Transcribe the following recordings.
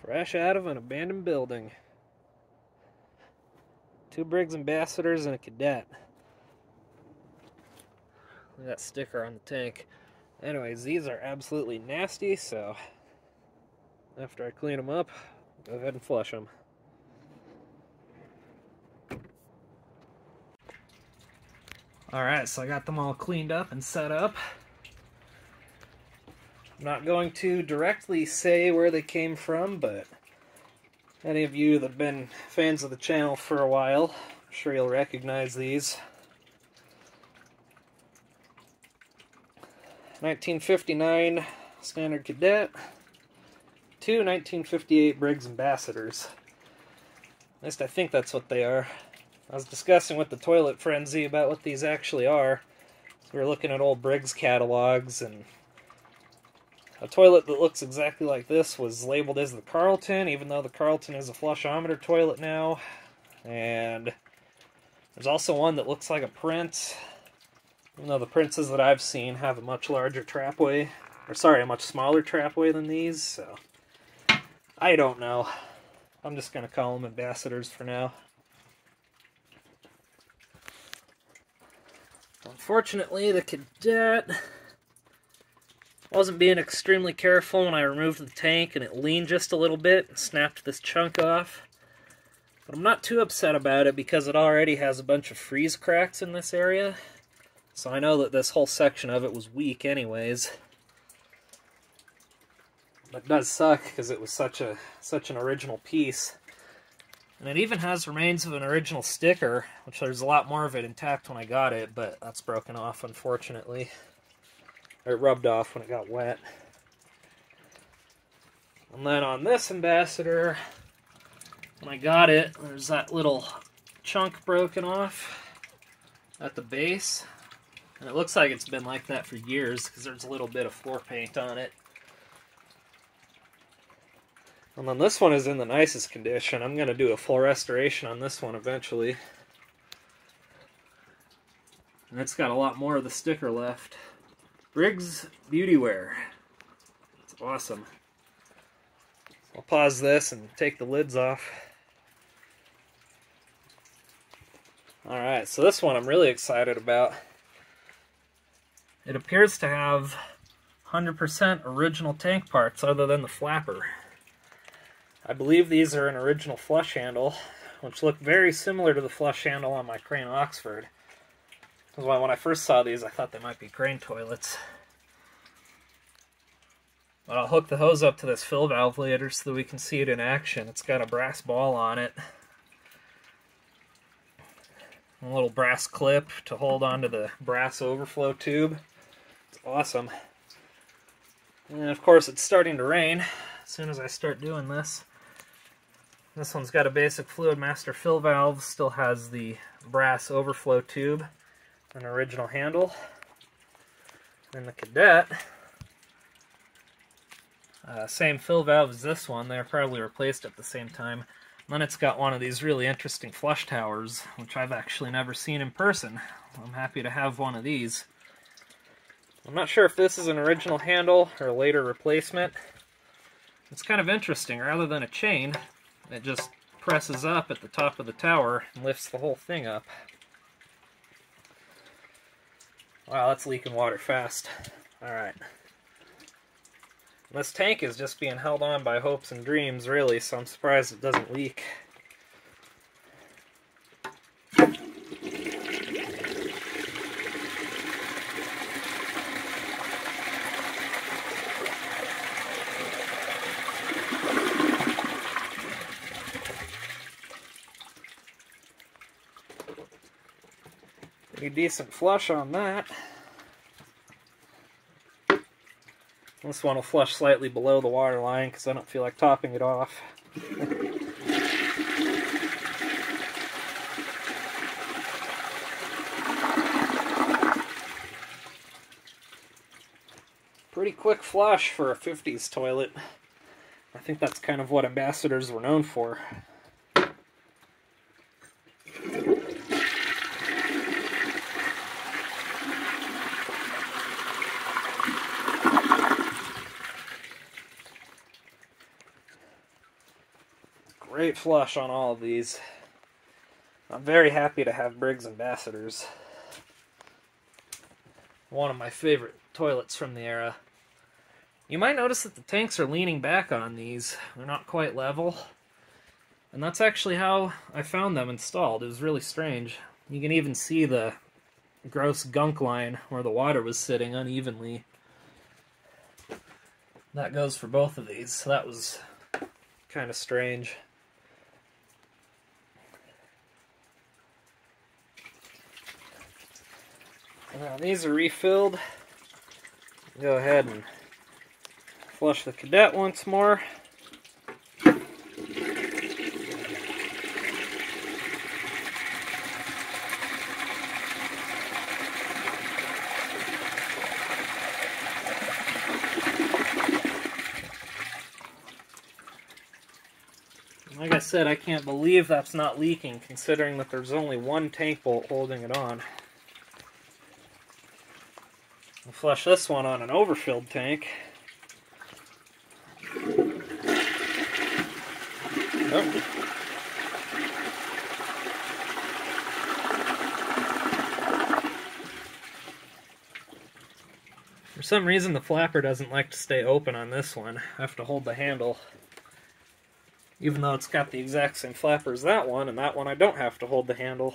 Fresh out of an abandoned building. 2 Briggs Ambassadors and a Cadet. Look at that sticker on the tank. Anyways, these are absolutely nasty, so after I clean them up, go ahead and flush them. Alright, so I got them all cleaned up and set up. I'm not going to directly say where they came from, but any of you that have been fans of the channel for a while, I'm sure you'll recognize these. 1959 Standard Cadet, 2 1958 Briggs Ambassadors. At least I think that's what they are. I was discussing with the Toilet Frenzy about what these actually are. So we were looking at old Briggs catalogs, and a toilet that looks exactly like this was labeled as the Carlton, even though the Carlton is a flushometer toilet now. And there's also one that looks like a Prince, even though the Princes that I've seen have a much larger trapway, or sorry, a much smaller trapway than these, so I don't know. I'm just going to call them Ambassadors for now. Unfortunately, the Cadet wasn't being extremely careful when I removed the tank, and it leaned just a little bit and snapped this chunk off. But I'm not too upset about it because it already has a bunch of freeze cracks in this area. So I know that this whole section of it was weak anyways. But it does suck because it was such an original piece. And it even has remains of an original sticker, which there's a lot more of it intact when I got it, but that's broken off, unfortunately. Or it rubbed off when it got wet. And then on this Ambassador, when I got it, there's that little chunk broken off at the base. And it looks like it's been like that for years because there's a little bit of floor paint on it. And then this one is in the nicest condition. I'm going to do a full restoration on this one eventually. And it's got a lot more of the sticker left. Briggs Beautyware. It's awesome. I'll pause this and take the lids off. Alright, so this one I'm really excited about. It appears to have 100% original tank parts other than the flapper. I believe these are an original flush handle, which look very similar to the flush handle on my Crane Oxford. Because when I first saw these, I thought they might be Crane toilets. But I'll hook the hose up to this fill valve later so that we can see it in action. It's got a brass ball on it. A little brass clip to hold onto the brass overflow tube. It's awesome. And of course it's starting to rain as soon as I start doing this. This one's got a basic Fluid Master fill valve, still has the brass overflow tube, an original handle. And the Cadet, same fill valve as this one, they're probably replaced at the same time. And then it's got one of these really interesting flush towers, which I've actually never seen in person. I'm happy to have one of these. I'm not sure if this is an original handle or a later replacement. It's kind of interesting, rather than a chain, it just presses up at the top of the tower and lifts the whole thing up. Wow, that's leaking water fast. Alright. This tank is just being held on by hopes and dreams, really, so I'm surprised it doesn't leak. Pretty decent flush on that. This one will flush slightly below the water line because I don't feel like topping it off. Pretty quick flush for a 50s toilet. I think that's kind of what Ambassadors were known for. right flush on all of these. I'm very happy to have Briggs Ambassadors. One of my favorite toilets from the era. You might notice that the tanks are leaning back on these. They're not quite level. And that's actually how I found them installed. It was really strange. You can even see the gross gunk line where the water was sitting unevenly. That goes for both of these, so that was kind of strange. Now these are refilled. Go ahead and flush the Cadet once more. Like I said, I can't believe that's not leaking, considering that there's only one tank bolt holding it on. We'll flush this one on an overfilled tank. Oh. For some reason, the flapper doesn't like to stay open on this one. I have to hold the handle. Even though it's got the exact same flapper as that one, and that one I don't have to hold the handle.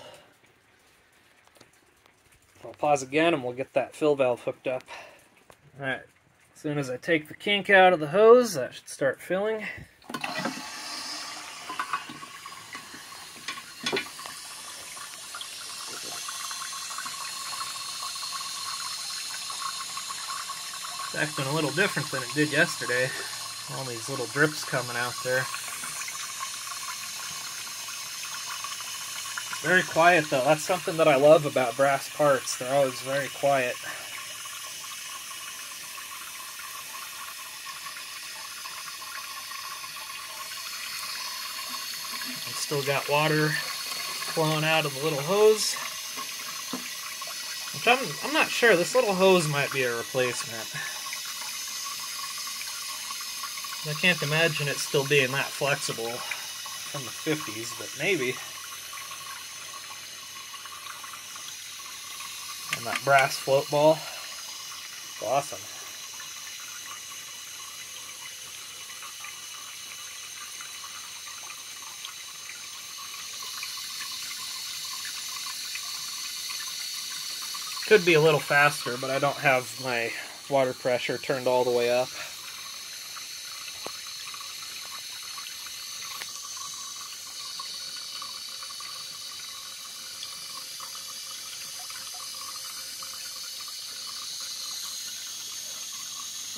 I'll pause again and we'll get that fill valve hooked up. Alright, as soon as I take the kink out of the hose, that should start filling. It's acting a little different than it did yesterday. All these little drips coming out there. Very quiet though. That's something that I love about brass parts. They're always very quiet. And still got water flowing out of the little hose. Which I'm not sure. This little hose might be a replacement. I can't imagine it still being that flexible from the 50s, but maybe. And that brass float ball, it's awesome. Could be a little faster, but I don't have my water pressure turned all the way up.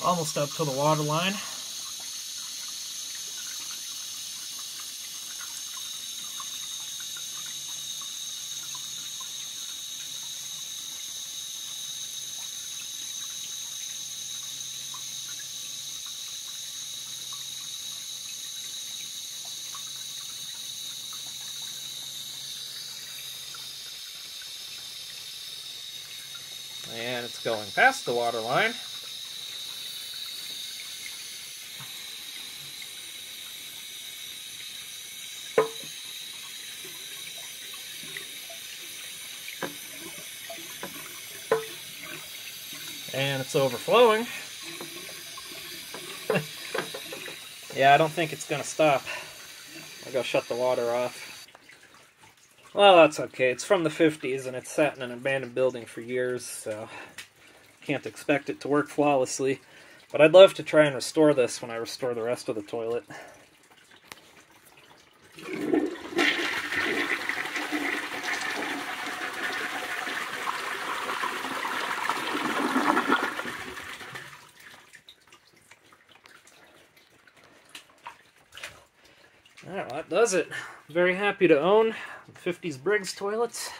Almost up to the water line. And it's going past the water line. And it's overflowing. Yeah, I don't think it's going to stop. I'll go shut the water off. Well, that's okay. It's from the 50s and it's sat in an abandoned building for years, so can't expect it to work flawlessly. But I'd love to try and restore this when I restore the rest of the toilet. Alright, well, that does it. Very happy to own 50s Briggs toilets.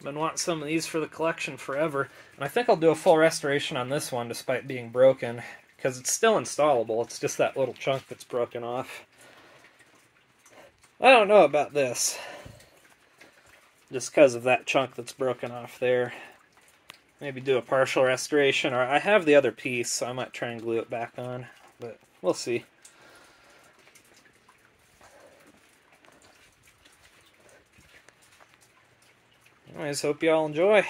Been wanting some of these for the collection forever. And I think I'll do a full restoration on this one despite being broken, because it's still installable. It's just that little chunk that's broken off. I don't know about this. Just because of that chunk that's broken off there. Maybe do a partial restoration, or I have the other piece, so I might try and glue it back on. But we'll see. I just hope you all enjoy.